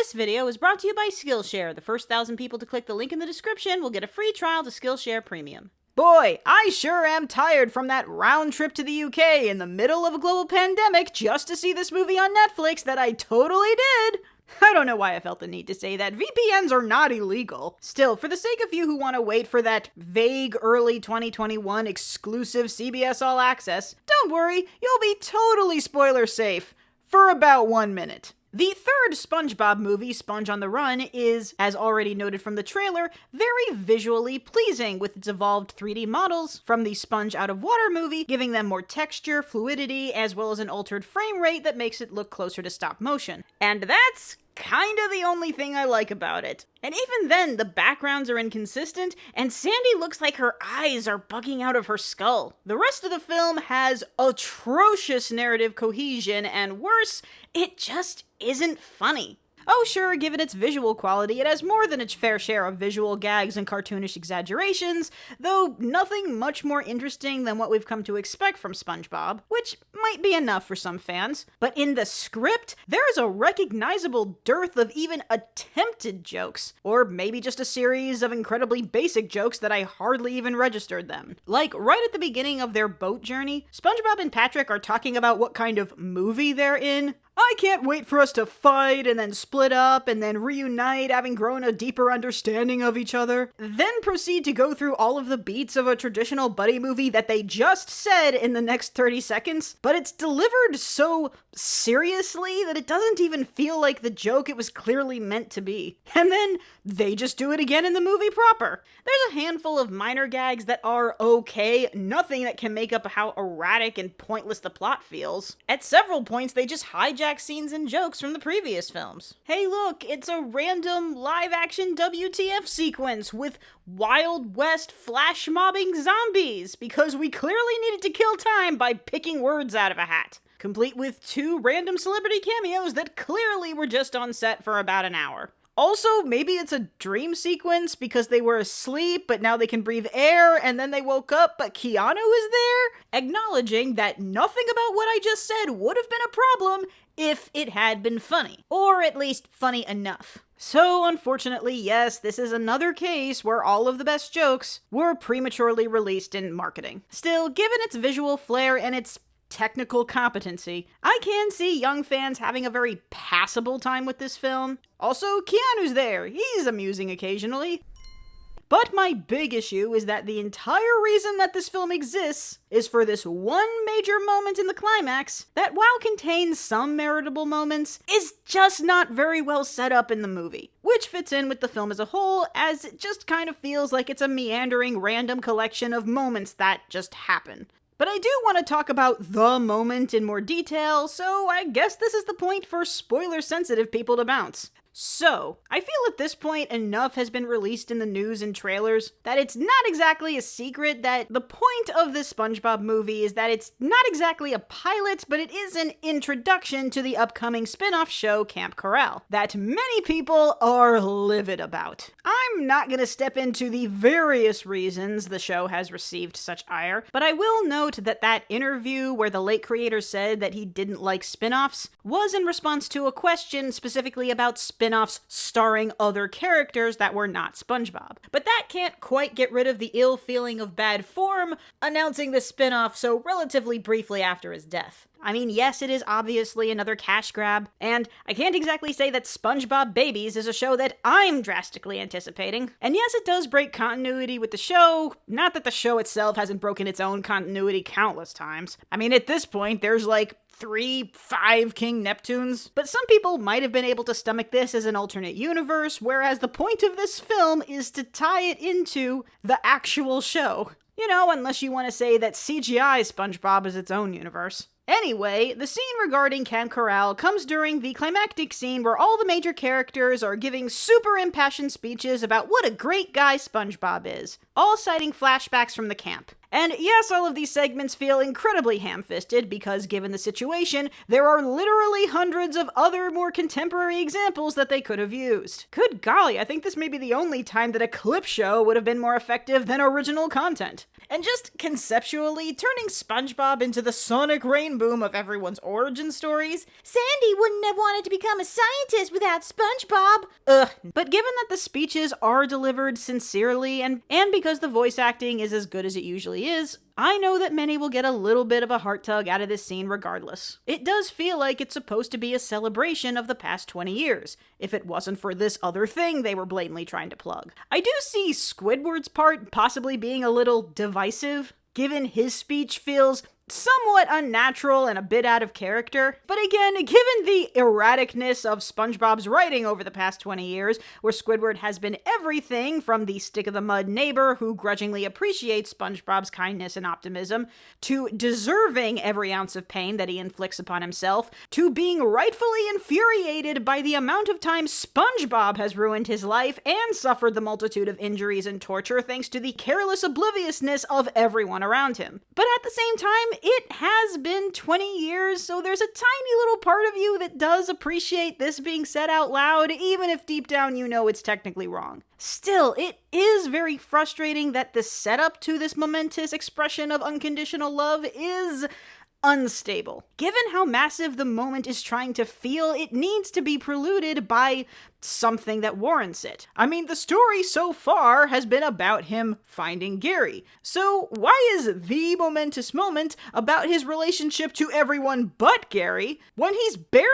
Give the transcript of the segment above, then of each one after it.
This video is brought to you by Skillshare. The first 1,000 people to click the link in the description will get a free trial to Skillshare Premium. Boy, I sure am tired from that round trip to the UK in the middle of a global pandemic just to see this movie on Netflix that I totally did. I don't know why I felt the need to say that. VPNs are not illegal. Still, for the sake of you who want to wait for that vague early 2021 exclusive CBS All Access, don't worry, you'll be totally spoiler safe for about 1 minute. The third SpongeBob movie, Sponge on the Run, is, as already noted from the trailer, very visually pleasing with its evolved 3D models from the Sponge Out of Water movie, giving them more texture, fluidity, as well as an altered frame rate that makes it look closer to stop motion. And that's kinda the only thing I like about it. And even then, the backgrounds are inconsistent, and Sandy looks like her eyes are bugging out of her skull. The rest of the film has atrocious narrative cohesion, and worse, it just isn't funny. Oh sure, given its visual quality, it has more than its fair share of visual gags and cartoonish exaggerations, though nothing much more interesting than what we've come to expect from SpongeBob, which might be enough for some fans. But in the script, there is a recognizable dearth of even attempted jokes, or maybe just a series of incredibly basic jokes that I hardly even registered them. Like, right at the beginning of their boat journey, SpongeBob and Patrick are talking about what kind of movie they're in. I can't wait for us to fight and then split up and then reunite, having grown a deeper understanding of each other. Then proceed to go through all of the beats of a traditional buddy movie that they just said in the next 30 seconds, but it's delivered so seriously that it doesn't even feel like the joke it was clearly meant to be. And then they just do it again in the movie proper. There's a handful of minor gags that are okay, nothing that can make up how erratic and pointless the plot feels. At several points, they just hijack scenes and jokes from the previous films. Hey look, it's a random live-action WTF sequence with Wild West flash-mobbing zombies, because we clearly needed to kill time by picking words out of a hat. Complete with 2 random celebrity cameos that clearly were just on set for about an hour. Also, maybe it's a dream sequence because they were asleep, but now they can breathe air, and then they woke up, but Keanu is there? Acknowledging that nothing about what I just said would have been a problem if it had been funny. Or at least funny enough. So, unfortunately, yes, this is another case where all of the best jokes were prematurely released in marketing. Still, given its visual flair and its technical competency, I can see young fans having a very passable time with this film. Also, Keanu's there. He's amusing occasionally. But my big issue is that the entire reason that this film exists is for this one major moment in the climax that, while contains some meritable moments, is just not very well set up in the movie. Which fits in with the film as a whole, as it just kind of feels like it's a meandering random collection of moments that just happen. But I do want to talk about the moment in more detail, so I guess this is the point for spoiler-sensitive people to bounce. So, I feel at this point enough has been released in the news and trailers that it's not exactly a secret that the point of this SpongeBob movie is that it's not exactly a pilot, but it is an introduction to the upcoming spin-off show Camp Corral that many people are livid about. I'm not gonna step into the various reasons the show has received such ire, but I will note that that interview where the late creator said that he didn't like spin-offs was in response to a question specifically about spin-offs starring other characters that were not SpongeBob. But that can't quite get rid of the ill feeling of bad form announcing the spin-off so relatively briefly after his death. I mean, yes, it is obviously another cash grab, and I can't exactly say that SpongeBob Babies is a show that I'm drastically anticipating. And yes, it does break continuity with the show, not that the show itself hasn't broken its own continuity countless times. I mean, at this point, there's like 5 King Neptunes. But some people might have been able to stomach this as an alternate universe, whereas the point of this film is to tie it into the actual show. You know, unless you want to say that CGI SpongeBob is its own universe. Anyway, the scene regarding Camp Corral comes during the climactic scene where all the major characters are giving super impassioned speeches about what a great guy SpongeBob is, all citing flashbacks from the camp. And yes, all of these segments feel incredibly ham-fisted because given the situation, there are literally hundreds of other more contemporary examples that they could have used. Good golly, I think this may be the only time that a clip show would have been more effective than original content. And just conceptually, turning SpongeBob into the sonic rain boom of everyone's origin stories, Sandy wouldn't have wanted to become a scientist without SpongeBob. Ugh. But given that the speeches are delivered sincerely, and because the voice acting is as good as it usually is, I know that many will get a little bit of a heart tug out of this scene regardless. It does feel like it's supposed to be a celebration of the past 20 years, if it wasn't for this other thing they were blatantly trying to plug. I do see Squidward's part possibly being a little divisive, given his speech feels somewhat unnatural and a bit out of character. But again, given the erraticness of SpongeBob's writing over the past 20 years, where Squidward has been everything from the stick-of-the-mud neighbor who grudgingly appreciates SpongeBob's kindness and optimism, to deserving every ounce of pain that he inflicts upon himself, to being rightfully infuriated by the amount of time SpongeBob has ruined his life and suffered the multitude of injuries and torture thanks to the careless obliviousness of everyone around him. But at the same time, it has been 20 years, so there's a tiny little part of you that does appreciate this being said out loud, even if deep down you know it's technically wrong. Still, it is very frustrating that the setup to this momentous expression of unconditional love is unstable. Given how massive the moment is trying to feel, it needs to be preluded by something that warrants it. I mean, the story so far has been about him finding Gary. So why is the momentous moment about his relationship to everyone but Gary when he's barely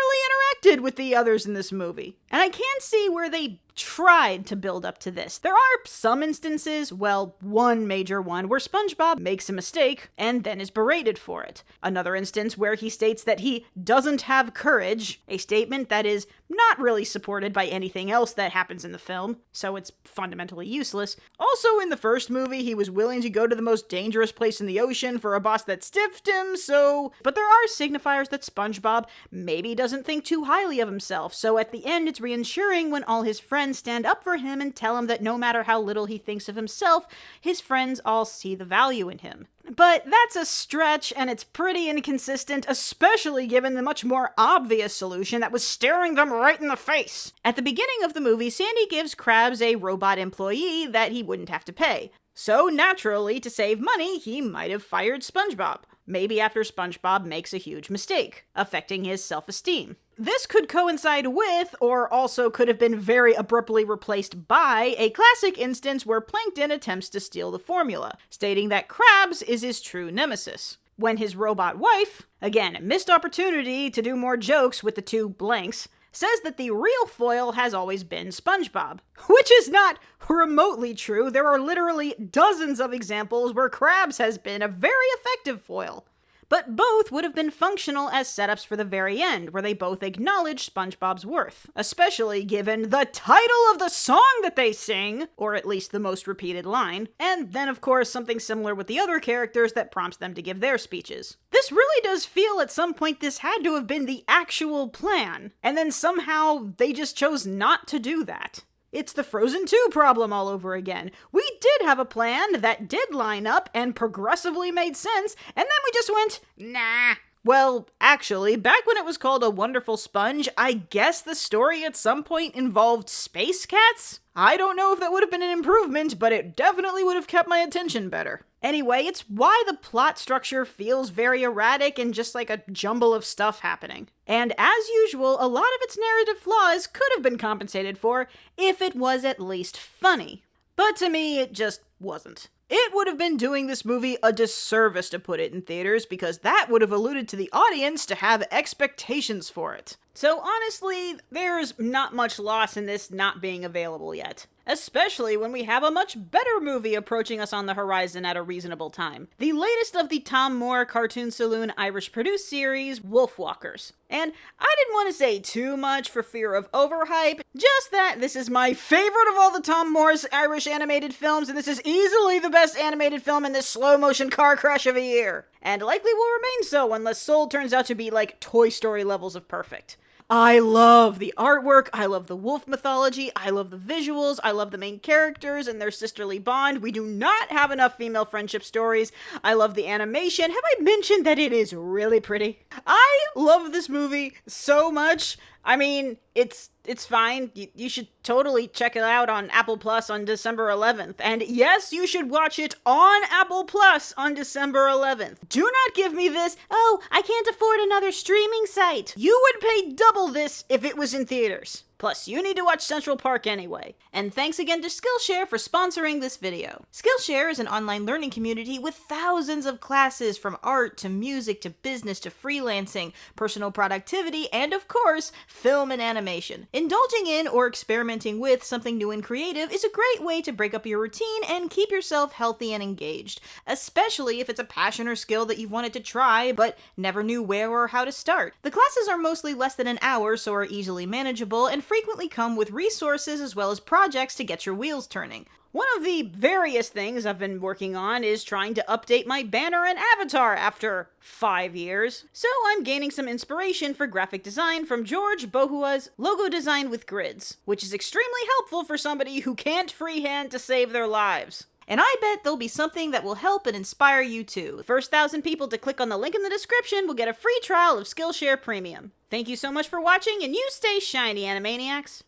interacted with the others in this movie? And I can't see where they tried to build up to this. There are some instances, well, one major one, where SpongeBob makes a mistake and then is berated for it. Another instance where he states that he doesn't have courage, a statement that is not really supported by anything else that happens in the film, so it's fundamentally useless. Also, in the first movie, he was willing to go to the most dangerous place in the ocean for a boss that stiffed him, so... But there are signifiers that SpongeBob maybe doesn't think too highly of himself, so at the end it's reassuring when all his friends stand up for him and tell him that no matter how little he thinks of himself, his friends all see the value in him. But that's a stretch, and it's pretty inconsistent, especially given the much more obvious solution that was staring them right in the face. At the beginning of the movie, Sandy gives Krabs a robot employee that he wouldn't have to pay. So naturally, to save money, he might have fired SpongeBob. Maybe after SpongeBob makes a huge mistake, affecting his self-esteem. This could coincide with, or also could have been very abruptly replaced by, a classic instance where Plankton attempts to steal the formula, stating that Krabs is his true nemesis. When his robot wife, again, missed opportunity to do more jokes with the two blanks, says that the real foil has always been SpongeBob. Which is not remotely true. There are literally dozens of examples where Krabs has been a very effective foil. But both would have been functional as setups for the very end, where they both acknowledge SpongeBob's worth, especially given the title of the song that they sing, or at least the most repeated line, and then of course something similar with the other characters that prompts them to give their speeches. This really does feel at some point this had to have been the actual plan, and then somehow they just chose not to do that. It's the Frozen 2 problem all over again. We did have a plan that did line up and progressively made sense, and then we just went, nah. Well, actually, back when it was called A Wonderful Sponge, I guess the story at some point involved space cats? I don't know if that would have been an improvement, but it definitely would have kept my attention better. Anyway, it's why the plot structure feels very erratic and just like a jumble of stuff happening. And as usual, a lot of its narrative flaws could have been compensated for if it was at least funny. But to me, it just wasn't. It would have been doing this movie a disservice to put it in theaters because that would have alluded to the audience to have expectations for it. So honestly, there's not much loss in this not being available yet. Especially when we have a much better movie approaching us on the horizon at a reasonable time. The latest of the Tom Moore Cartoon Saloon Irish-produced series, Wolfwalkers. And I didn't want to say too much for fear of overhype, just that this is my favorite of all the Tom Moore's Irish animated films, and this is easily the best animated film in this slow-motion car crash of a year. And likely will remain so unless Soul turns out to be like Toy Story levels of perfect. I love the artwork, I love the wolf mythology, I love the visuals, I love the main characters and their sisterly bond. We do not have enough female friendship stories. I love the animation. Have I mentioned that it is really pretty? I love this movie so much. I mean, it's fine. You should totally check it out on Apple Plus on December 11th. And yes, you should watch it on Apple Plus on December 11th. Do not give me this, oh, I can't afford another streaming site. You would pay double this if it was in theaters. Plus, you need to watch Central Park anyway. And thanks again to Skillshare for sponsoring this video. Skillshare is an online learning community with thousands of classes from art to music to business to freelancing, personal productivity, and of course, film and animation. Indulging in or experimenting with something new and creative is a great way to break up your routine and keep yourself healthy and engaged, especially if it's a passion or skill that you've wanted to try but never knew where or how to start. The classes are mostly less than an hour, so are easily manageable and frequently come with resources as well as projects to get your wheels turning. One of the various things I've been working on is trying to update my banner and avatar after 5 years. So I'm gaining some inspiration for graphic design from George Bohua's Logo Design with Grids, which is extremely helpful for somebody who can't freehand to save their lives. And I bet there'll be something that will help and inspire you too. The first 1,000 people to click on the link in the description will get a free trial of Skillshare Premium. Thank you so much for watching, and you stay shiny, Animaniacs!